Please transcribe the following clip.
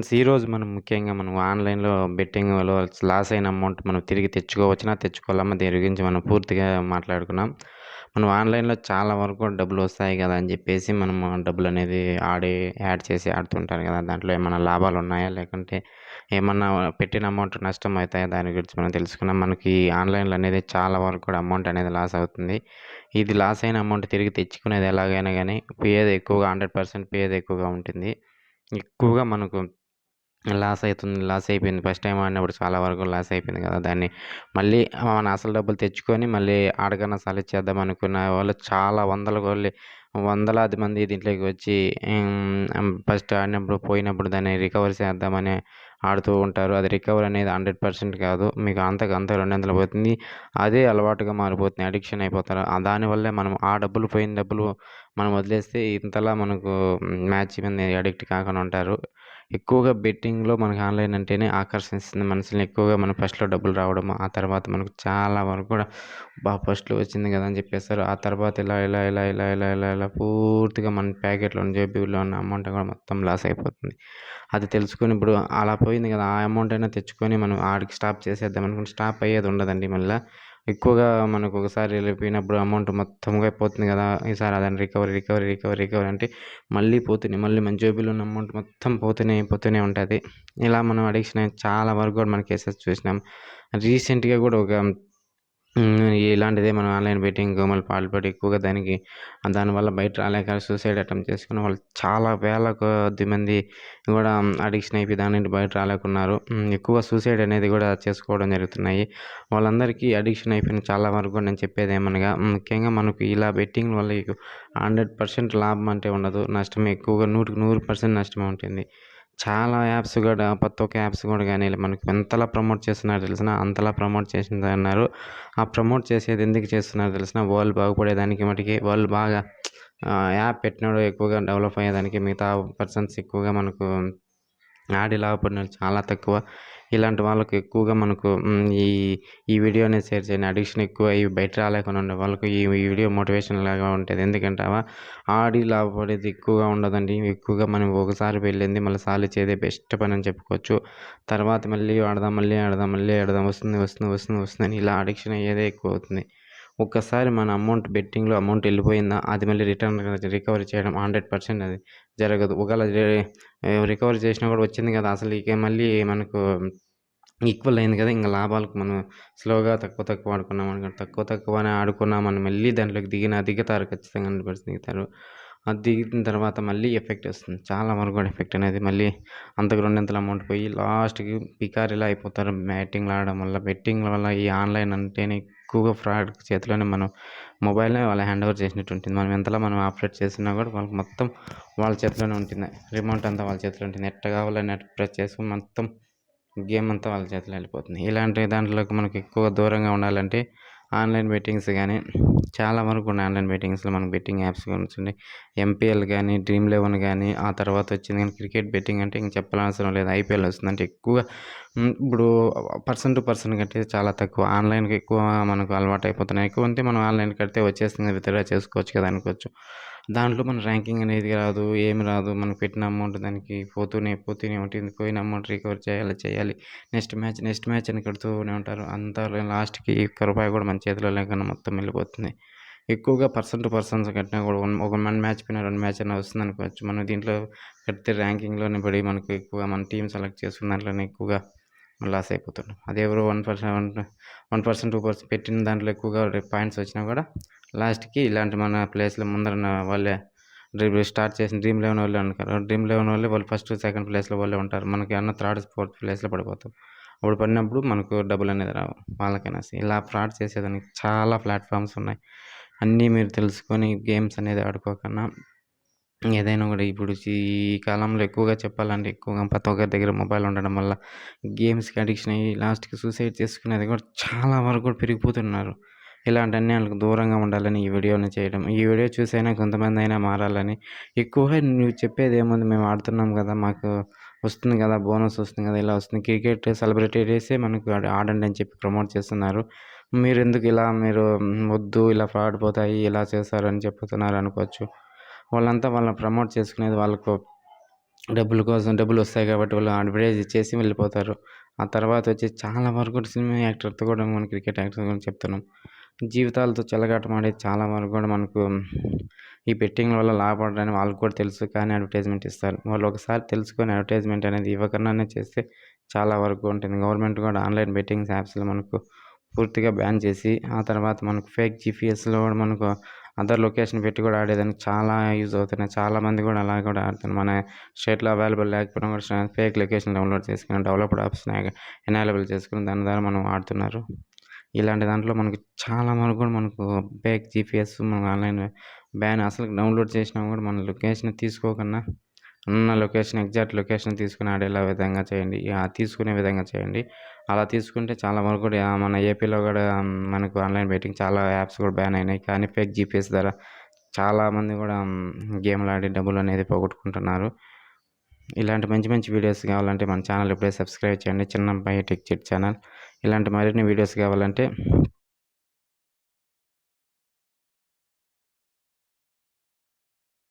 Friends ఈరోజు మనం ముఖ్యంగా మనం ఆన్‌లైన్‌లో బెట్టింగ్‌లో లాస్ అయిన అమౌంట్ మనం తిరిగి తెచ్చుకోవచ్చునా? తెచ్చుకోలేమా? దీని గురించి మనం పూర్తిగా మాట్లాడుకున్నాం. మనం ఆన్‌లైన్‌లో చాలా వరకు డబ్బులొస్తాయి గదా! అని జెప్పేసి మనము డబ్బులనేది యాడ్ చేసి ఆడుతుంటారు గదా! దాంట్లో ఏమన్నా లాభాలున్నాయా? లేకుంటే ఏమన్నా పెట్టిన అమౌంట్ నష్టం అయితాయా? దాని గురించి మనం తెలుసుకుందాం. మనకి ఆన్‌లైన్‌లో అనేది చాలా వరకు కూడా అమౌంట్ అనేది లాస్ అవుతుంది. ఇది లాస్ అయిన అమౌంట్ తిరిగి తెచ్చుకునేది ఎలాగైనా గానీ పోయేది ఎక్కువగా 100% పోయేది ఎక్కువగా ఉంటుంది. ఎక్కువగా మనకు లాస్ అయిపోయింది. ఫస్ట్ టైమ్ ఆడినప్పుడు చాలా వరకు లాస్ అయిపోయింది గదా! దాన్ని మళ్ళీ మన అసలు డబ్బులు తెచ్చుకొని మళ్ళీ ఆడకన్నా సాలిచ్చేద్దాం అనుకున్న వాళ్ళు చాలా వందలాది మంది దీంట్లోకి వచ్చి ఫస్ట్ ఆడినప్పుడు పోయినప్పుడు దాన్ని రికవర్ చేద్దామని ఆడుతూ ఉంటారు. అది రికవర్ అనేది 100% కాదు. మీకు అంతకు అంత 200 పోతుంది. అదే అలవాటుగా మారిపోతుంది. అడిక్షన్ అయిపోతారు. దానివల్లే మనం ఆ డబ్బులు పోయిన డబ్బులు మనం వదిలేస్తే ఇంతలా మనకు మ్యాచ్ మీద అడిక్ట్ కాకుండా ఉంటారు. ఎక్కువగా బెట్టింగ్‌లో మనకు ఆన్‌లైన్ అంటేనే ఆకర్షిస్తుంది మనుషుల్ని. ఎక్కువగా మనం ఫస్ట్‌లో డబ్బులు రావడము, ఆ తర్వాత మనకు చాలా వరకు కూడా ఫస్ట్‌లో వచ్చింది గదా! అని చెప్పేస్తారు. ఆ తర్వాత ఇలా పూర్తిగా మన ప్యాకెట్‌లో ఉన్న జేబులో ఉన్న అమౌంట్ కూడా మొత్తం లాస్ అయిపోతుంది. అది తెలుసుకొని ఇప్పుడు అలా పోయింది గదా! ఆ అమౌంట్ అయినా తెచ్చుకొని మనం ఆడికి స్టాప్ చేసేద్దాం అనుకుంటే స్టాప్ అయ్యేది ఉండదండి మళ్ళా. ఎక్కువగా మనకు ఒకసారి వెళ్ళిపోయినప్పుడు అమౌంట్ మొత్తంగా పోతుంది గదా! ఈసారి దాన్ని రికవరీ అంటే మళ్ళీ పోతున్నాయి. మళ్ళీ మన జేబులో ఉన్న అమౌంట్ మొత్తం పోతూనే ఉంటది. ఇలా మనం అడిక్షన్ అయ్యి చాలా వరకు కూడా మన కేసెస్ చూసినాం. రీసెంట్‌గా గూడా ఒక ఇలాంటిదే మనం ఆన్‌లైన్ బెట్టింగ్ మళ్ళీ పాల్పడి ఎక్కువగా దానివల్ల బయట రాలేక సూసైడ్ అటెంప్ట్ చేసుకున్న వాళ్ళు చాలా వేల కొద్ది మంది గూడా అడిక్షన్ అయిపోయి దాని నుండి బయట రాలేకున్నారు. ఎక్కువ సూసైడ్ అనేది గూడా చేసుకోవడం జరుగుతున్నాయి. వాళ్ళందరికీ అడిక్షన్ అయిపోయిన చాలా వరకు కూడా నేను చెప్పేదేమనగా ముఖ్యంగా మనకు ఇలా బెట్టింగ్ వల్ల 100% లాభం అంటే ఉండదు. నష్టమే ఎక్కువగా 100కి 100% నష్టమే ఉంటుంది. చాలా యాప్స్ గూడా ప్రతి ఒక్క యాప్స్ గూడా గాని మనకు ఎంతలా ప్రమోట్ చేస్తున్నారో తెలిసునా? అంతలా ప్రమోట్ చేసిందన్నారు. ఆ ప్రమోట్ చేసేది ఎందుకు చేస్తున్నారో తెలిసునా? వాళ్ళు బాగుపడేదానికి మటికి వాళ్ళు బాగా యాప్ పెట్టినోడు ఎక్కువగా డెవలప్ అయ్యేదానికి మిగతా పర్సన్స్ ఎక్కువగా మనకు ఆడి లాభపడినోళ్ళు చాలా తక్కువ. ఇలాంటి వాళ్ళకి ఎక్కువగా మనకు ఈ వీడియో అనేది షేర్ చేయండి. అడిక్షన్ ఎక్కువయ్యి బయట రాలేకుండా ఉండే వాళ్ళకు ఈ వీడియో మోటివేషన్ లాగా ఉంటది. ఎందుకంటావా ఆడి లాభపడేది ఎక్కువగా ఉండదండి. ఎక్కువగా మనం ఒకసారి వెళ్ళింది మళ్ళీ సాలిచ్చేదే బెస్ట్ పని అని చెప్పుకోవచ్చు. తర్వాత మళ్ళీ ఆడదాం వస్తుందని ఇలా అడిక్షన్ అయ్యేదే ఎక్కువవుతుంది. ఒక్కసారి మన బెట్టింగ్‌లో అమౌంట్ ఎళ్ళిపోయిందా అది మళ్ళీ రికవరీ చేయడం 100% అది జరగదు. ఒకవేళ రికవరీ చేసినా కూడా వచ్చింది కదా! అసలు ఇక మళ్ళీ మనకు ఈక్వల్ అయింది కదా! ఇంక లాభాలకు మనం స్లోగా తక్కువ ఆడుకున్నామనుకోండి. తక్కువనే ఆడుకున్నామని మళ్ళీ దాంట్లోకి దిగుతారు ఖచ్చితంగా 100% దిగుతారు. అది దిగిన తర్వాత మళ్ళీ ఎఫెక్ట్ వస్తుంది. చాలా వరకు కూడా ఎఫెక్ట్ అనేది మళ్ళీ అంతకు రెండింతలు అమౌంట్ పోయి లాస్ట్‌కి పికారిలా అయిపోతారు బెట్టింగ్‌లు ఆడడం వల్ల. బెట్టింగ్‌ల వల్ల ఈ ఆన్‌లైన్ అంటేనే ఎక్కువగా ఫ్రాడ్ చేతిలోనే మనం మొబైల్‌నే వాళ్ళ హ్యాండ్ ఓవర్ చేసినట్టు ఉంటుంది. మనం ఎంతలా ఆపరేట్ చేస్తున్నా కూడా వాళ్ళకి మొత్తం వాళ్ళ చేతిలోనే ఉంటుంది. రిమోట్ అంతా వాళ్ళ చేతిలో ఉంటుంది. ఎట్ట కావాలని అట్ట ప్రెస్ చేసుకొని మొత్తం గేమ్ అంతా వాళ్ళ చేతిలో వెళ్ళిపోతుంది. ఇలాంటి దాంట్లోకి మనకి ఎక్కువ దూరంగా ఉండాలంటే ఆన్‌లైన్ బెట్టింగ్స్ గానీ చాలా వరకు ఉన్నాయి ఆన్‌లైన్ బెట్టింగ్స్‌లో మనకు బెట్టింగ్ యాప్స్ గురించి ఎంపీఎల్ గానీ, డ్రీమ్ 11 గానీ, ఆ తర్వాత వచ్చింది గానీ క్రికెట్ బెట్టింగ్ అంటే ఇంక చెప్పనవసరం లేదు. ఐపీఎల్ వస్తుందంటే ఎక్కువగా ఇప్పుడు పర్సన్ టు పర్సన్ కట్టేది చాలా తక్కువ. ఆన్‌లైన్‌కి ఎక్కువ మనకు అలవాటయిపోతున్నాయి. ఎక్కువ ఉంటే మనం ఆన్‌లైన్ కడితే వచ్చేస్తుంది విత్‌డ్రా చేసుకోవచ్చు కదా అనుకోవచ్చు. దాంట్లో మన ర్యాంకింగ్ అనేది రాదు. ఏమి రాదు. మనం పెట్టిన అమౌంట్ దానికి పోతూనే ఉంటుంది. పోయిన అమౌంట్ రికవర్ చేయాలి. నెక్స్ట్ మ్యాచ్ అని కడుతూనే ఉంటారు. అంతా లాస్ట్‌కి ఒక్క రూపాయి కూడా మన చేతిలో లేకుండా మొత్తం వెళ్ళిపోతుంది. ఎక్కువగా పర్సన్ టు పర్సన్స్ కట్టినా కూడా ఒక 1 మ్యాచ్ పోయినా 2 మ్యాచ్ అన్నా వస్తుందనుకోవచ్చు. మనం దీంట్లో కడితే ర్యాంకింగ్‌లోనే పడి మనకు ఎక్కువగా మన టీమ్ సెలెక్ట్ చేసుకున్న దాంట్లోనే ఎక్కువగా లాస్ అయిపోతున్నాం. అదే ఎవరో 1%, 2% పెట్టిన దాంట్లో ఎక్కువగా పాయింట్స్ వచ్చినా కూడా లాస్ట్‌కి ఇలాంటి మన ప్లేస్‌లో ముందరున్న వాళ్ళే స్టార్ట్ చేసిన డ్రీమ్ 11 వాళ్ళే ఉంటారు. డ్రీమ్ 11 వాళ్ళే వాళ్ళు ఫస్ట్, సెకండ్ ప్లేస్‌లో వాళ్ళే ఉంటారు. మనకేమన్నా థర్డ్, ఫోర్త్ ప్లేస్‌లో పడిపోతాం. అప్పుడు పడినప్పుడు మనకు డబ్బులనేది రావు. వాళ్ళకైనా ఇలా ఫ్రాడ్ చేసేదానికి చాలా ప్లాట్‌ఫామ్స్ ఉన్నాయి. అన్నీ మీరు తెలుసుకొని గేమ్స్ అనేది ఆడుకోకన్నా ఏదైనా కూడా ఇప్పుడు ఈ కాలంలో ఎక్కువగా చెప్పాలంటే ఎక్కువగా ప్రతి ఒక్కరి దగ్గర మొబైల్ ఉండడం వల్ల గేమ్స్‌కి అడిక్షన్ అయ్యి లాస్ట్‌కి సూసైడ్ చేసుకునేది కూడా చాలా వరకు కూడా పెరిగిపోతున్నారు. ఇలాంటి అన్యాయాలకు దూరంగా ఉండాలని ఈ వీడియోని చేయడం. ఈ వీడియో చూసైనా కొంతమందైనా మారాలని ఎక్కువగా నువ్వు చెప్పేదేముంది మేము ఆడుతున్నాం కదా! మాకు వస్తుంది కదా! బోనస్ వస్తుంది కదా! ఇలా వస్తుంది. క్రికెట్ సెలబ్రిటీసే మనకు ఆడండి అని చెప్పి ప్రమోట్ చేస్తున్నారు. మీరెందుకు ఇలా వద్దు ఇలా ఫ్రాడ్ పోతాయి, ఇలా చేస్తారు అని చెప్తున్నారు అనుకోవచ్చు. వాళ్ళంతా వాళ్ళని ప్రమోట్ చేసుకునేది వాళ్ళకు డబ్బుల కోసం డబ్బులొస్తాయి కాబట్టి వాళ్ళు అడ్వర్టైజ్ ఇచ్చేసి వెళ్ళిపోతారు. ఆ తర్వాత వచ్చేసి చాలా వరకు కూడా సినిమా యాక్టర్‌తో కూడా మనం క్రికెట్ యాక్టర్ గురించి చెప్తున్నాం. జీవితాలతో చెలగాటమాడేది చాలా వరకు కూడా మనకు ఈ బెట్టింగ్‌ల వల్ల లాభపడరని వాళ్ళకి కూడా తెలుసు. కానీ అడ్వర్టైజ్‌మెంట్ ఇస్తారు. వాళ్ళు ఒకసారి తెలుసుకొని అడ్వర్టైజ్‌మెంట్ అనేది ఇవ్వకుండానే చేస్తే చాలా వరకు ఉంటుంది. గవర్నమెంట్ కూడా ఆన్‌లైన్ బెట్టింగ్స్ యాప్స్‌లో మనకు పూర్తిగా బ్యాన్ చేసి, ఆ తర్వాత మనకు ఫేక్ జీపీఎస్‌లో కూడా మనకు అదర్ లొకేషన్ పెట్టి కూడా ఆడేదానికి చాలా యూజ్ అవుతున్నాయి. చాలామంది కూడా అలా కూడా ఆడుతున్నారు. మన స్టేట్‌లో అవైలబుల్ లేకపోయినా కూడా ఫేక్ లొకేషన్ డౌన్‌లోడ్ చేసుకొని డెవలప్డ్ యాప్స్‌ని ఎనేబుల్ చేసుకొని దాని ద్వారా మనం ఆడుతున్నారు. ఇలాంటి దాంట్లో మనకు చాలా వరకు కూడా మనకు ఫేక్ జీపీఎస్ మనం ఆన్‌లైన్ బ్యాన్ అసలు డౌన్‌లోడ్ చేసినా కూడా మన లొకేషన్ తీసుకోకుండా ఉన్న లొకేషన్ ఎగ్జాక్ట్ లొకేషన్ తీసుకొని ఆడేలా విధంగా చేయండి. తీసుకునే విధంగా చేయండి. అలా తీసుకుంటే చాలా వరకు కూడా మన ఏపీలో కూడా మనకు ఆన్‌లైన్ బెట్టింగ్ చాలా యాప్స్ కూడా బ్యాన్ అయినాయి. కానీ ఫేక్ జీపీఎస్ ద్వారా చాలామంది కూడా గేమ్‌లాడి డబ్బులనేది పోగొట్టుకుంటున్నారు. ఇలాంటి మంచి మంచి వీడియోస్ కావాలంటే మన ఛానల్ ఇప్పుడే సబ్స్క్రైబ్ చేయండి. చిన్నబ్బాయి టెక్ చిట్ ఛానల్. ఇలాంటి మరిన్ని వీడియోస్ కావాలంటే